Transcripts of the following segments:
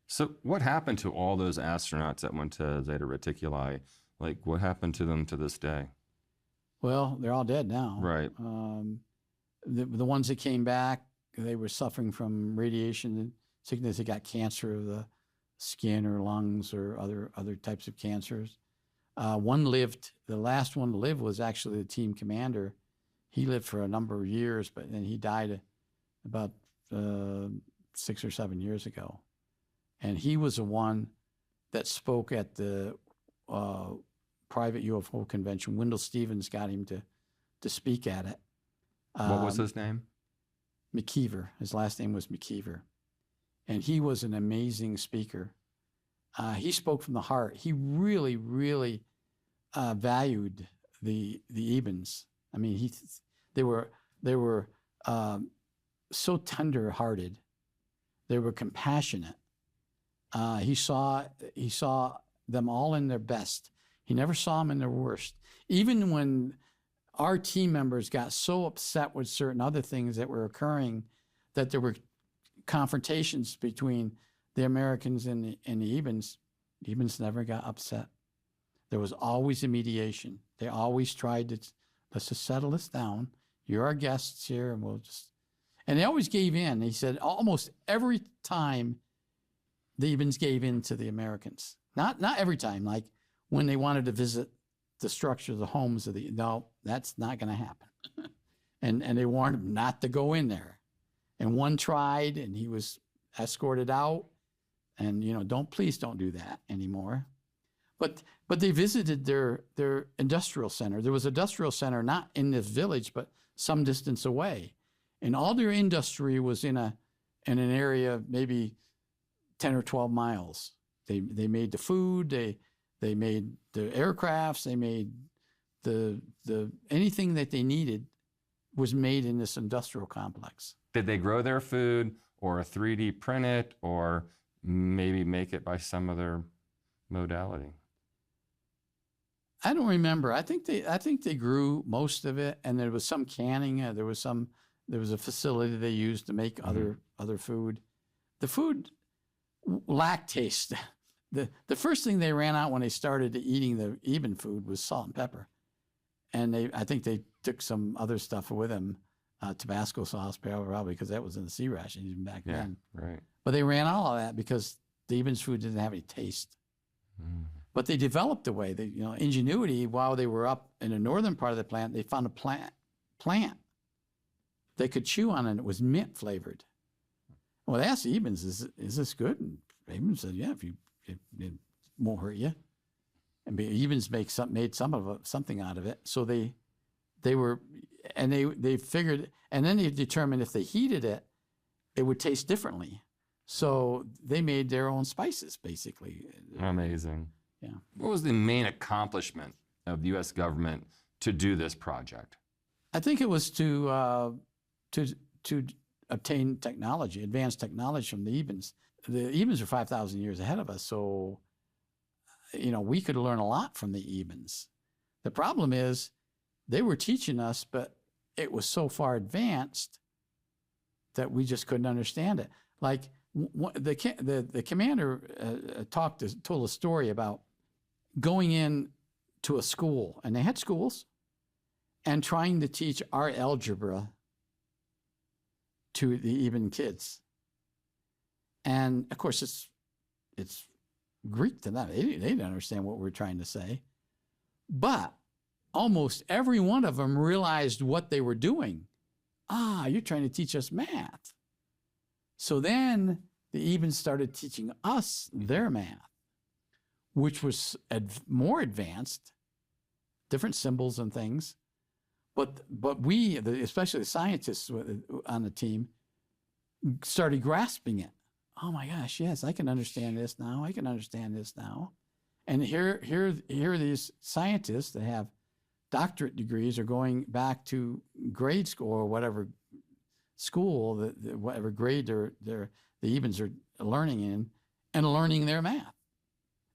So what happened to all those astronauts that went to Zeta Reticuli? Like, what happened to them to this day? Well, they're all dead now. Right. The ones that came back, they were suffering from radiation sickness. They got cancer of the skin or lungs or other types of cancers. One lived. The last one to live was actually the team commander. He lived for a number of years, but then he died about 6 or 7 years ago. And he was the one that spoke at the private UFO convention. Wendell Stevens got him to speak at it. What was his name? McKeever. His last name was McKeever. And he was an amazing speaker. He spoke from the heart. He really, really valued the Ebens. I mean, they were so tender-hearted. They were compassionate. He saw them all in their best. He never saw them in their worst. Even when our team members got so upset with certain other things that were occurring, that there were confrontations between the Americans and the Ebens never got upset. There was always a mediation. They always tried to, let's just settle this down. You're our guests here, and and they always gave in. He said almost every time the Ebens gave in to the Americans. Not every time, like when they wanted to visit the structure, the homes of no, that's not going to happen. and they warned him not to go in there. And one tried, and he was escorted out. And please don't do that anymore. But they visited their industrial center. There was an industrial center not in this village, but some distance away, and all their industry was in an area maybe 10 or 12 miles. They made the food. They made the aircrafts. They made the anything that they needed was made in this industrial complex. Did they grow their food or 3D print it or maybe make it by some other modality? I don't remember. I think they grew most of it, and there was some canning. There was a facility they used to make other food. The food lacked taste. The first thing they ran out when they started eating the Eben food was salt and pepper, and I think they took some other stuff with them, Tabasco sauce probably because that was in the sea ration even back then. Right. But they ran out of that because the Eben's food didn't have any taste. But they developed a way. They, ingenuity. While they were up in the northern part of the plant, they found a plant they could chew on, and it was mint flavored. Well, they asked the Ebens, "Is this good?" And Ebens said, "Yeah, it won't hurt you." And Ebens made something out of it. So they figured, and then they determined if they heated it, it would taste differently. So they made their own spices, basically. Amazing. Yeah. What was the main accomplishment of the U.S. government to do this project? I think it was to obtain technology, advanced technology from the Ebens. The Ebens are 5,000 years ahead of us, so we could learn a lot from the Ebens. The problem is they were teaching us, but it was so far advanced that we just couldn't understand it. Like the commander told a story about going in to a school, and they had schools, and trying to teach art algebra to the Eben kids. And of course, it's Greek to them. They didn't understand what we were trying to say, but almost every one of them realized what they were doing. You're trying to teach us math. So then the Ebens started teaching us their math, which was more advanced, different symbols and things. But we, especially the scientists on the team, started grasping it. Oh my gosh, yes, I can understand this now. I can understand this now. And here are these scientists that have doctorate degrees are going back to grade school or whatever school, whatever grade the Ebens are learning in, and learning their math,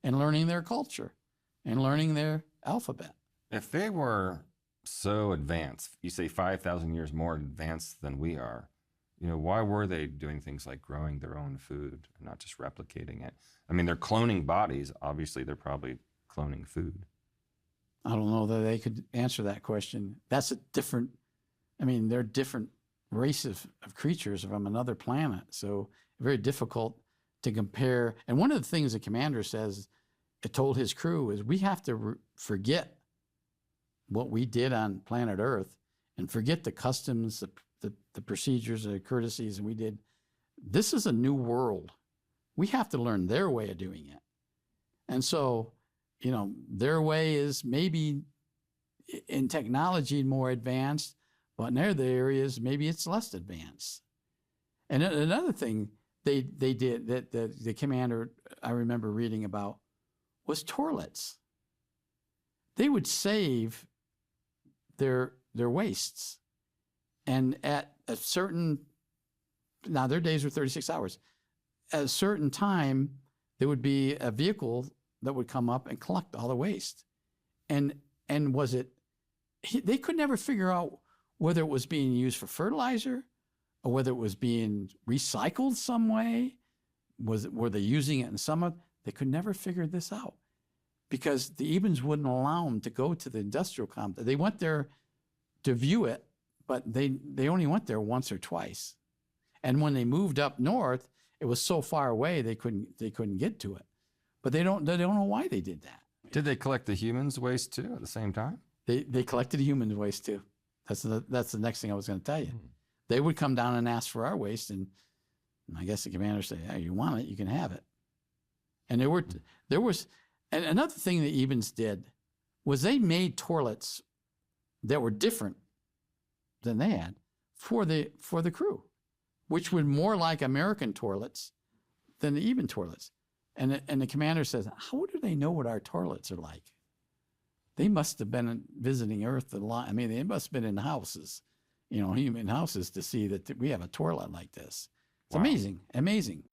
and learning their culture, and learning their alphabet. If they were so advanced, you say 5,000 years more advanced than we are, why were they doing things like growing their own food and not just replicating it? I mean, they're cloning bodies. Obviously, they're probably cloning food. I don't know that they could answer that question. That's a different, they're different race of creatures from another planet. So very difficult to compare. And one of the things the commander says, it told his crew, is we have to forget what we did on planet Earth and forget the customs, the procedures, the courtesies we did. This is a new world. We have to learn their way of doing it. And so, their way is maybe in technology more advanced, but in other areas, maybe it's less advanced. And another thing they did that the commander, I remember reading about, was toilets. They would save their wastes. And at a certain, now their days were 36 hours. At a certain time, there would be a vehicle that would come up and collect all the waste. And was it, they could never figure out whether it was being used for fertilizer or whether it was being recycled some way. Were they using it in some, they could never figure this out because the Ebens wouldn't allow them to go to the industrial complex. They went there to view it, but they only went there once or twice. And when they moved up north, it was so far away they couldn't get to it. But they don't know why they did that. Did they collect the humans' waste too at the same time? They collected the human waste too. That's the next thing I was going to tell you. They would come down and ask for our waste, and I guess the commander said, "Yeah, you want it, you can have it." And there was, and another thing the Ebens did was they made toilets that were different than they had for the crew, which were more like American toilets than the Eben toilets. And the commander says, "How do they know what our toilets are like? They must have been visiting Earth a lot. They must have been in houses, human houses, to see that we have a toilet like this." It's Wow. amazing.